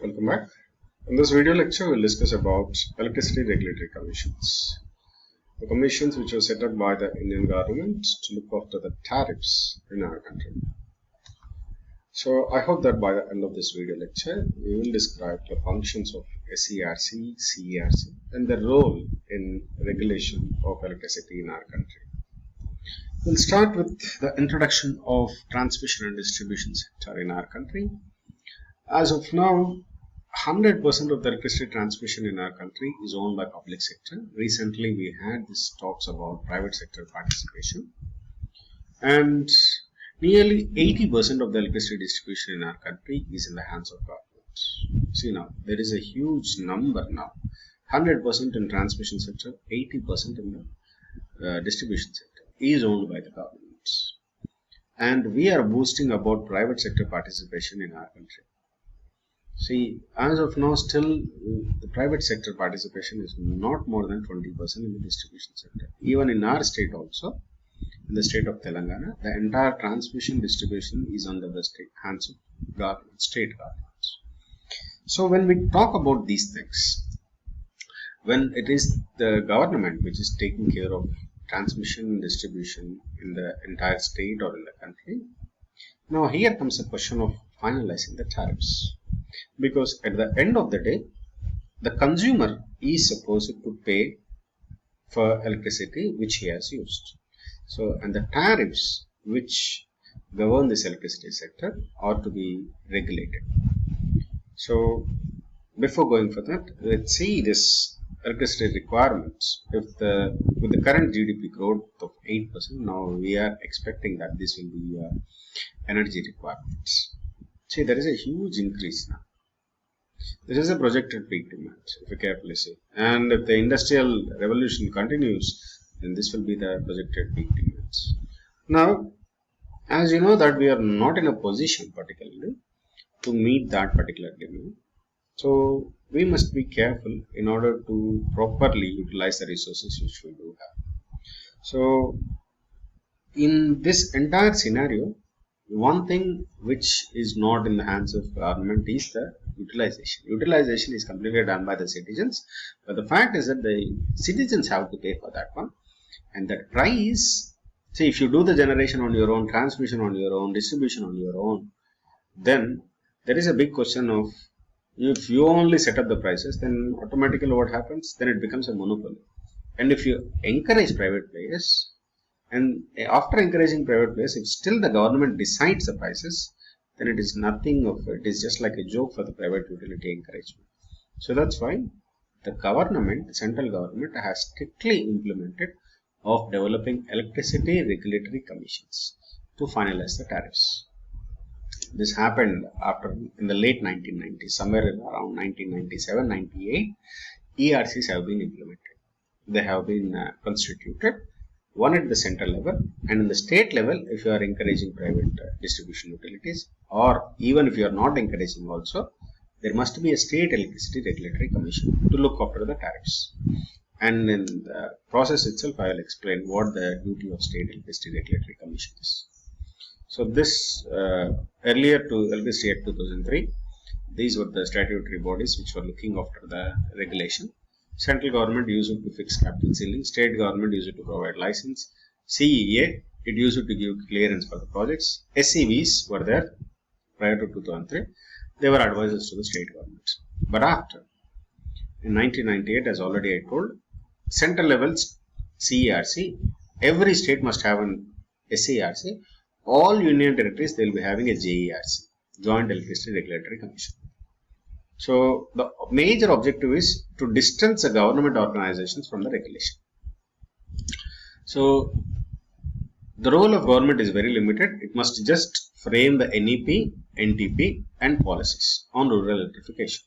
Welcome back. In this video lecture, we'll discuss about electricity regulatory commissions. The commissions which were set up by the Indian government to look after the tariffs in our country. So I hope that by the end of this video lecture, we will describe the functions of SERC, CERC and the role in regulation of electricity in our country. We'll start with the introduction of transmission and distribution sector in our country. As of now, 100% of the electricity transmission in our country is owned by public sector. Recently, we had this talks about private sector participation, and nearly 80% of the electricity distribution in our country is in the hands of government. See now, there is a huge number now. 100% in transmission sector, 80% in the distribution sector is owned by the government. And we are boosting about private sector participation in our country. See, as of now, still the private sector participation is not more than 20% in the distribution sector. Even in our state also, in the state of Telangana, the entire transmission distribution is under the hands of government, state governments. So when we talk about these things, when it is the government which is taking care of transmission and distribution in the entire state or in the country, now here comes the question of finalizing the tariffs. Because at the end of the day, the consumer is supposed to pay for electricity which he has used. So, and the tariffs which govern this electricity sector are to be regulated. So, before going for that, let's see this electricity requirements. With the current GDP growth of 8%, now we are expecting that this will be energy requirements. See, there is a huge increase now. This is a projected peak demand, if you carefully see. And if the industrial revolution continues, then this will be the projected peak demands. Now, as you know that we are not in a position particularly to meet that particular demand. So, we must be careful in order to properly utilize the resources which we do have. So, in this entire scenario, one thing which is not in the hands of government is the utilization. Utilization is completely done by the citizens, but the fact is that the citizens have to pay for that one. And that price, see, if you do the generation on your own, transmission on your own, distribution on your own, then there is a big question of if you only set up the prices, then automatically what happens? Then it becomes a monopoly. And if you encourage private players, and after encouraging private players, if still the government decides the prices, then it is nothing of it is just like a joke for the private utility encouragement. So that's why the government, the central government, has strictly implemented of developing electricity regulatory commissions to finalize the tariffs. This happened in the late 1990s, somewhere around 1997-98. ERCs have been implemented. They have been constituted. One at the central level, and in the state level, if you are encouraging private distribution utilities, or even if you are not encouraging also, there must be a state electricity regulatory commission to look after the tariffs. And in the process itself, I will explain what the duty of state electricity regulatory commission is. So this earlier to Electricity Act 2003, these were the statutory bodies which were looking after the regulation. Central government used it to fix capital ceiling. State government used it to provide license. CEA, it used it to give clearance for the projects. SEVs were there prior to 2003. They were advisors to the state government. But after, in 1998, as already I told, central levels CERC, every state must have an SERC. All union territories, they will be having a JERC, Joint Electricity Regulatory Commission. So, the major objective is to distance the government organizations from the regulation. So, the role of government is very limited. It must just frame the NEP, NTP and policies on rural electrification.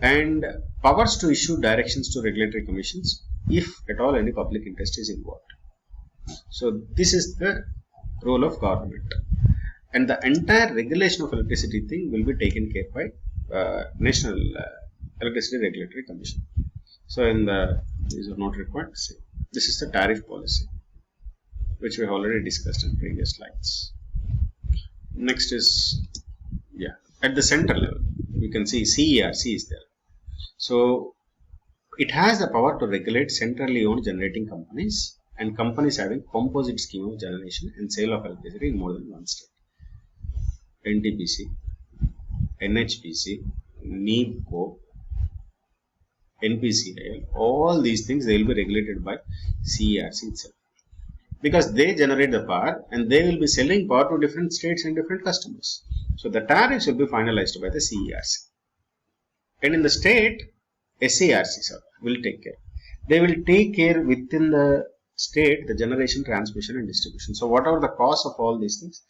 And powers to issue directions to regulatory commissions if at all any public interest is involved. So, this is the role of government. And the entire regulation of electricity thing will be taken care by National Electricity Regulatory Commission. So these are not required. See, this is the tariff policy, which we have already discussed in previous slides. Next is, at the center level, we can see CERC is there. So it has the power to regulate centrally owned generating companies and companies having composite scheme of generation and sale of electricity in more than one state. NTPC, NHPC, NEEPCO, NPCIL, all these things they will be regulated by CERC itself. Because they generate the power and they will be selling power to different states and different customers. So the tariffs will be finalized by the CERC. And in the state, SERC will take care. They will take care within the state, the generation, transmission and distribution. So whatever the cost of all these things,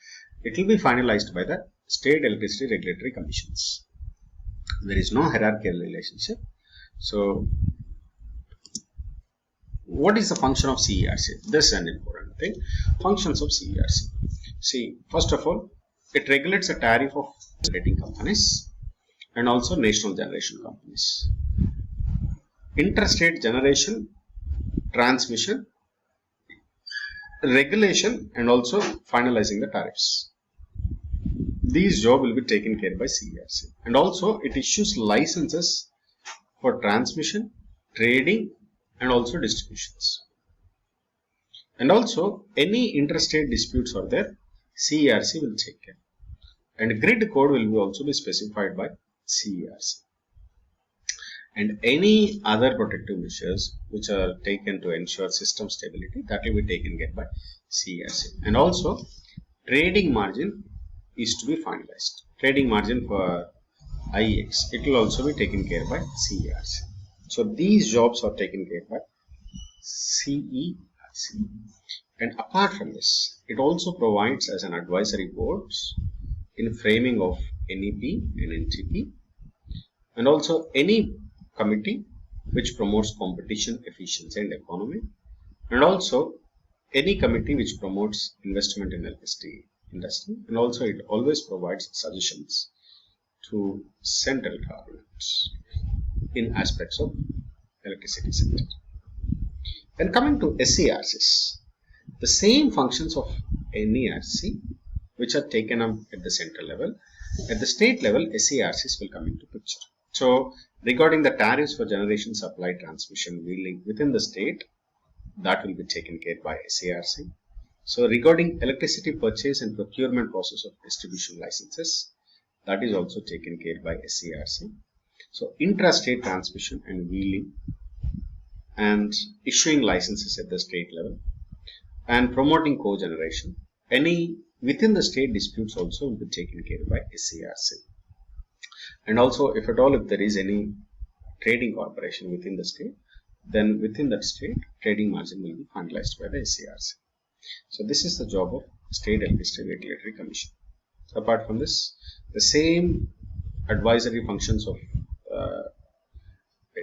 it will be finalized by the state electricity regulatory commissions. There is no hierarchical relationship. So what is the function of CERC? This is an important thing. Functions of CERC. See, first of all, it regulates the tariff of generating companies and also national generation companies. Interstate generation, transmission, regulation and also finalizing the tariffs. These jobs will be taken care by CERC. And also it issues licenses for transmission, trading and also distributions. And also any interstate disputes are there, CERC will take care. And grid code will also be specified by CERC. And any other protective measures which are taken to ensure system stability, that will be taken care by CERC. And also trading margin is to be finalized. Trading margin for IEX, it will also be taken care by CERC. So these jobs are taken care by CERC. And apart from this, it also provides as an advisory board in framing of NEP and NTP, and also any committee which promotes competition, efficiency and economy, and also any committee which promotes investment in electricity industry, and also it always provides suggestions to central governments in aspects of electricity sector. And coming to SERCs, the same functions of NERC which are taken up at the central level, at the state level SERCs will come into picture. So regarding the tariffs for generation, supply, transmission, wheeling within the state, that will be taken care by SERC. So regarding electricity purchase and procurement process of distribution licenses, that is also taken care by SERC. So intrastate transmission and wheeling and issuing licenses at the state level and promoting cogeneration. Any within the state disputes also will be taken care by SERC. And also if at all if there is any trading corporation within the state, then within that state trading margin will be finalized by the SERC. So this is the job of State Electricity Regulatory Commission. Apart from this, the same advisory functions of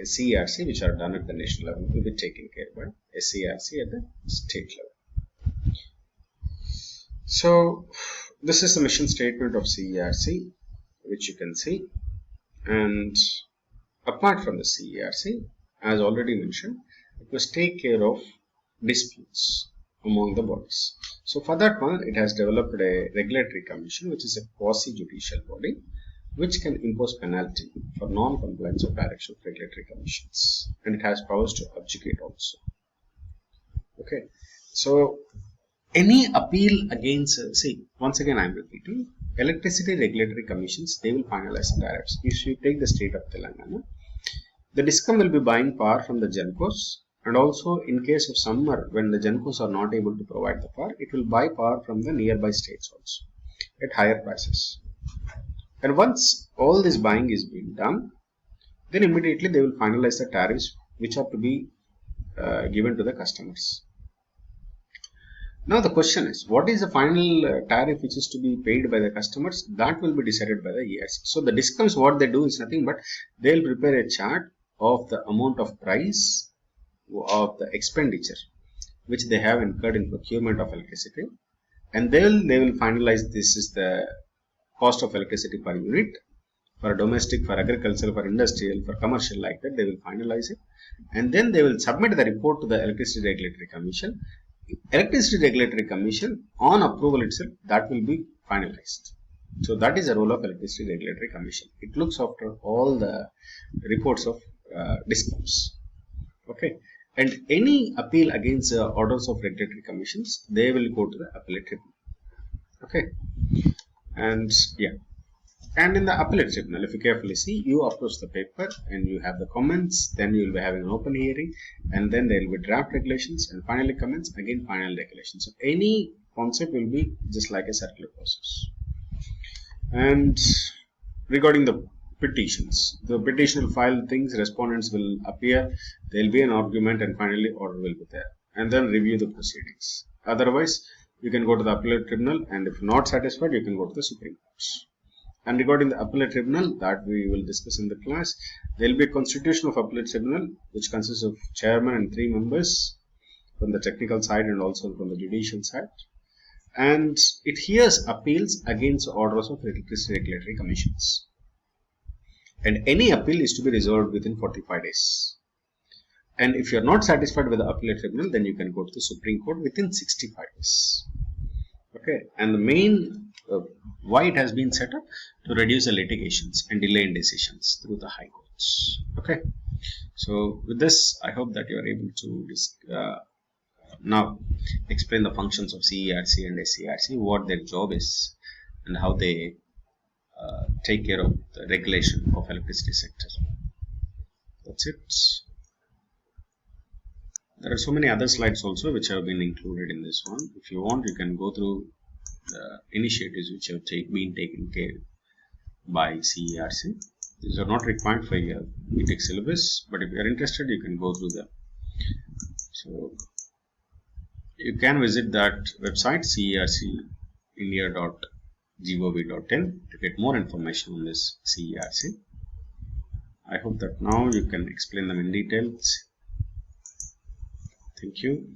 CERC which are done at the national level will be taken care by SERC at the state level. So this is the mission statement of CERC which you can see. And apart from the CERC, as already mentioned, it must take care of disputes among the bodies. So for that one, it has developed a regulatory commission which is a quasi-judicial body which can impose penalty for non-compliance of direction of regulatory commissions, and it has powers to adjudicate also. Okay, so any appeal against, see, once again I am repeating, electricity regulatory commissions, they will finalize the tariffs. If you take the state of Telangana, the DISCOM will be buying power from the GENCOs, and also in case of summer when the GENCOs are not able to provide the power, it will buy power from the nearby states also at higher prices. And once all this buying is being done, then immediately they will finalize the tariffs which are to be given to the customers. Now the question is, what is the final tariff which is to be paid by the customers? That will be decided by the ERC. So the DISCOMs, what they do is nothing but they will prepare a chart of the amount of price of the expenditure which they have incurred in procurement of electricity, and then they will finalize this is the cost of electricity per unit for domestic, for agricultural, for industrial, for commercial, like that they will finalize it, and then they will submit the report to the Electricity Regulatory Commission. Electricity Regulatory Commission on approval itself, that will be finalized. So that is the role of Electricity Regulatory Commission. It looks after all the reports of DISCOMs. Okay, and any appeal against the orders of regulatory commissions, they will go to the appellate tribunal. Okay, and yeah, and in the appellate tribunal, if you carefully see, you approach the paper and you have the comments, then you will be having an open hearing, and then there will be draft regulations, and finally comments, again final regulations. So any concept will be just like a circular process. And regarding the petitions, the petition will file things, respondents will appear, there will be an argument, and finally order will be there, and then review the proceedings. Otherwise, you can go to the appellate tribunal, and if not satisfied, you can go to the Supreme Court. And regarding the appellate tribunal, that we will discuss in the class, there will be a constitution of appellate tribunal which consists of chairman and 3 members from the technical side and also from the judicial side, and it hears appeals against orders of electricity regulatory commissions, and any appeal is to be resolved within 45 days. And if you are not satisfied with the appellate tribunal, then you can go to the Supreme Court within 65 days. Okay, and the main why it has been set up to reduce the litigations and delay in decisions through the high courts. Okay, so with this, I hope that you are able to now explain the functions of CERC and SERC, what their job is, and how they take care of the regulation of electricity sector. That's it. There are so many other slides also which have been included in this one. If you want, you can go through the initiatives which have been taken care by CERC. These are not required for your BTech syllabus, but if you are interested, you can go through them. So you can visit that website cercindia.gov.in to get more information on this CERC. I hope that now you can explain them in details. Thank you.